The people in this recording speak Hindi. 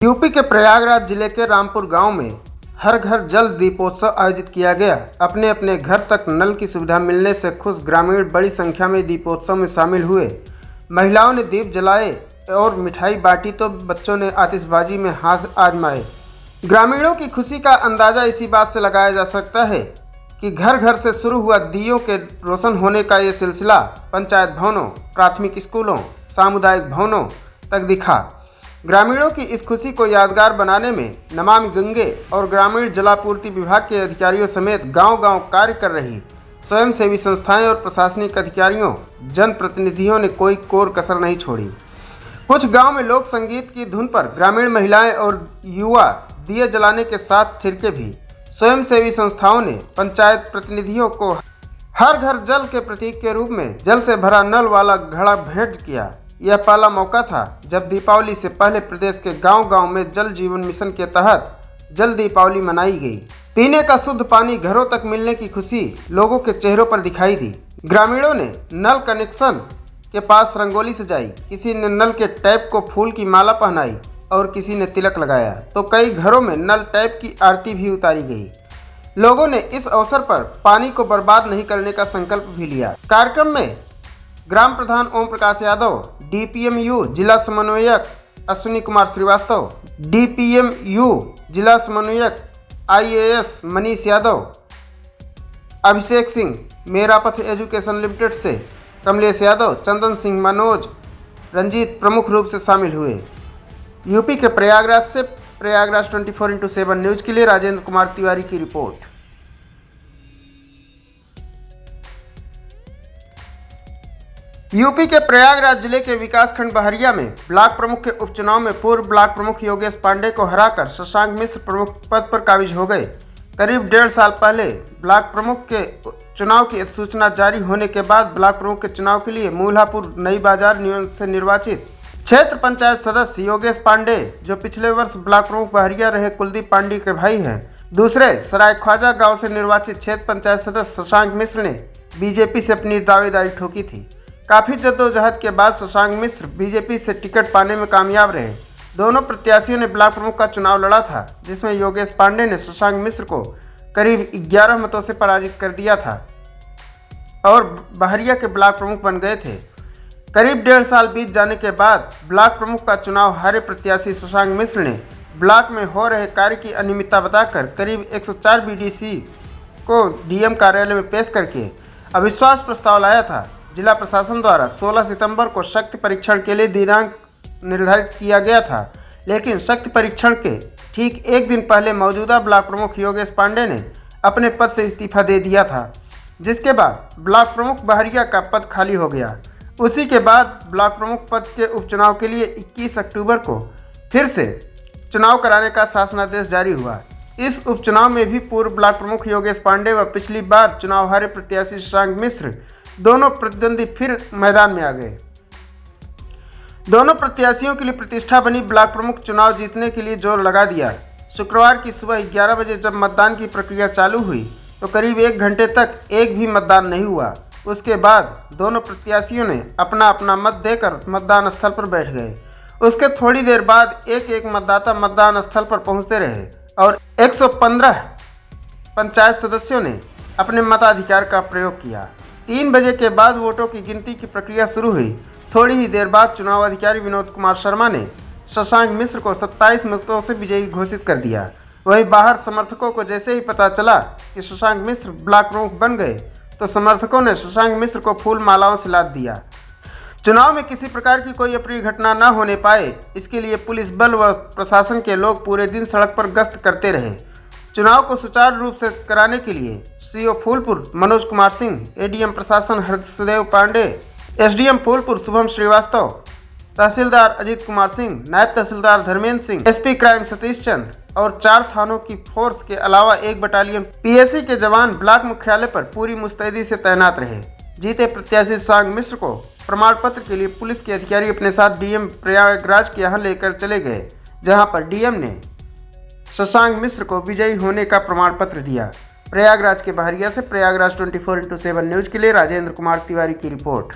यूपी के प्रयागराज जिले के रामपुर गांव में हर घर जल दीपोत्सव आयोजित किया गया। अपने अपने घर तक नल की सुविधा मिलने से खुश ग्रामीण बड़ी संख्या में दीपोत्सव में शामिल हुए। महिलाओं ने दीप जलाए और मिठाई बांटी तो बच्चों ने आतिशबाजी में हाथ आजमाए। ग्रामीणों की खुशी का अंदाजा इसी बात से लगाया जा सकता है कि घर घर से शुरू हुआ दियों के रोशन होने का ये सिलसिला पंचायत भवनों, प्राथमिक स्कूलों, सामुदायिक भवनों तक दिखा। ग्रामीणों की इस खुशी को यादगार बनाने में नमामि गंगे और ग्रामीण जलापूर्ति विभाग के अधिकारियों समेत गांव-गांव कार्य कर रही स्वयंसेवी संस्थाएं और प्रशासनिक अधिकारियों, जनप्रतिनिधियों ने कोई कोर कसर नहीं छोड़ी। कुछ गांव में लोक संगीत की धुन पर ग्रामीण महिलाएं और युवा दिए जलाने के साथ थिरके भी। स्वयंसेवी संस्थाओं ने पंचायत प्रतिनिधियों को हर घर जल के प्रतीक के रूप में जल से भरा नल वाला घड़ा भेंट किया। यह पहला मौका था जब दीपावली से पहले प्रदेश के गांव-गांव में जल जीवन मिशन के तहत जल दीपावली मनाई गई। पीने का शुद्ध पानी घरों तक मिलने की खुशी लोगों के चेहरों पर दिखाई दी। ग्रामीणों ने नल कनेक्शन के पास रंगोली सजाई, किसी ने नल के टैप को फूल की माला पहनाई और किसी ने तिलक लगाया, तो कई घरों में नल टैप की आरती भी उतारी गई। लोगों ने इस अवसर पर पानी को बर्बाद नहीं करने का संकल्प भी लिया। कार्यक्रम में ग्राम प्रधान ओम प्रकाश यादव, डीपीएमयू जिला समन्वयक अश्विनी कुमार श्रीवास्तव, डीपीएमयू जिला समन्वयक IAS Manish Yadav, Abhishek Singh, मेरापथ education limited से कमलेश यादव, चंदन सिंह, मनोज, रंजीत प्रमुख रूप से शामिल हुए। यूपी के प्रयागराज से प्रयागराज 24x7 न्यूज के लिए राजेंद्र कुमार तिवारी की रिपोर्ट। यूपी के प्रयागराज जिले के विकासखंड बहरिया में ब्लॉक प्रमुख के उपचुनाव में पूर्व ब्लॉक प्रमुख योगेश पांडे को हराकर शशांक मिश्र प्रमुख पद पर काबिज हो गए। करीब 1.5 साल पहले ब्लॉक प्रमुख के चुनाव की सूचना जारी होने के बाद ब्लॉक प्रमुख के चुनाव के लिए मूल्हापुर नई बाजार से निर्वाचित क्षेत्र पंचायत सदस्य योगेश पांडे, जो पिछले वर्ष ब्लॉक प्रमुख बहरिया रहे कुलदीप पांडे के भाई हैं, दूसरे सराय ख्वाजा गाँव से निर्वाचित क्षेत्र पंचायत सदस्य शशांक मिश्र ने बीजेपी से अपनी दावेदारी ठोकी थी। काफ़ी जद्दोजहद के बाद शशांक मिश्र बीजेपी से टिकट पाने में कामयाब रहे। दोनों प्रत्याशियों ने ब्लॉक प्रमुख का चुनाव लड़ा था, जिसमें योगेश पांडे ने शशांक मिश्र को करीब 11 मतों से पराजित कर दिया था और बहरिया के ब्लॉक प्रमुख बन गए थे। करीब 1.5 साल बीत जाने के बाद ब्लॉक प्रमुख का चुनाव हारे प्रत्याशी शशांक मिश्र ने ब्लॉक में हो रहे कार्य की अनियमितता बताकर करीब 104 बीडीसी को डीएम कार्यालय में पेश करके अविश्वास प्रस्ताव लाया था। जिला प्रशासन द्वारा 16 सितंबर को शक्ति परीक्षण के लिए दिनांक निर्धारित किया गया था, लेकिन शक्ति परीक्षण के ठीक एक दिन पहले मौजूदा ब्लॉक प्रमुख योगेश पांडे ने अपने पद से इस्तीफा दे दिया था, जिसके बाद ब्लॉक प्रमुख बहरिया का पद खाली हो गया। उसी के बाद ब्लॉक प्रमुख पद के उपचुनाव के लिए 21 अक्टूबर को फिर से चुनाव कराने का शासनादेश जारी हुआ। इस उपचुनाव में भी पूर्व ब्लॉक प्रमुख योगेश पांडे व पिछली बार चुनाव हारे प्रत्याशी शशांक मिश्र दोनों प्रतिद्वंदी फिर मैदान में आ गए। दोनों प्रत्याशियों के लिए प्रतिष्ठा बनी ब्लॉक प्रमुख चुनाव जीतने के लिए जोर लगा दिया। शुक्रवार की सुबह 11 बजे जब मतदान की प्रक्रिया चालू हुई तो करीब 1 घंटे तक एक भी मतदान नहीं हुआ। उसके बाद दोनों प्रत्याशियों ने अपना अपना मत देकर मतदान स्थल पर बैठ गए। उसके थोड़ी देर बाद एक मतदाता मतदान स्थल पर पहुंचते रहे और 115 पंचायत सदस्यों ने अपने मताधिकार का प्रयोग किया। 3 बजे के बाद वोटों की गिनती की प्रक्रिया शुरू हुई। थोड़ी ही देर बाद चुनाव अधिकारी विनोद कुमार शर्मा ने शशांक मिश्र को 27 मतों से विजयी घोषित कर दिया। वहीं बाहर समर्थकों को जैसे ही पता चला कि शशांक मिश्र ब्लॉक प्रमुख बन गए तो समर्थकों ने शशांक मिश्र को फूल मालाओं से लाद दिया। चुनाव में किसी प्रकार की कोई अप्रिय घटना न होने पाए, इसके लिए पुलिस बल व प्रशासन के लोग पूरे दिन सड़क पर गश्त करते रहे। चुनाव को सुचारू रूप से कराने के लिए सीओ फूलपुर मनोज कुमार सिंह, एडीएम प्रशासन हरसदेव पांडे, एसडीएम फूलपुर शुभम श्रीवास्तव, तहसीलदार अजीत कुमार सिंह, नायब तहसीलदार धर्मेंद्र सिंह, एसपी क्राइम सतीश चंद्र और 4 थानों की फोर्स के अलावा 1 बटालियन पीएसी के जवान ब्लॉक मुख्यालय पर पूरी मुस्तैदी से तैनात रहे। जीते प्रत्याशी शशांक मिश्र को प्रमाण पत्र के लिए पुलिस के अधिकारी अपने साथ डीएम प्रयागराज के यहाँ लेकर चले गए, जहाँ पर डीएम ने शशांक मिश्र को विजयी होने का प्रमाण पत्र दिया। प्रयागराज के बहरिया से प्रयागराज 24x7 न्यूज के लिए राजेंद्र कुमार तिवारी की रिपोर्ट।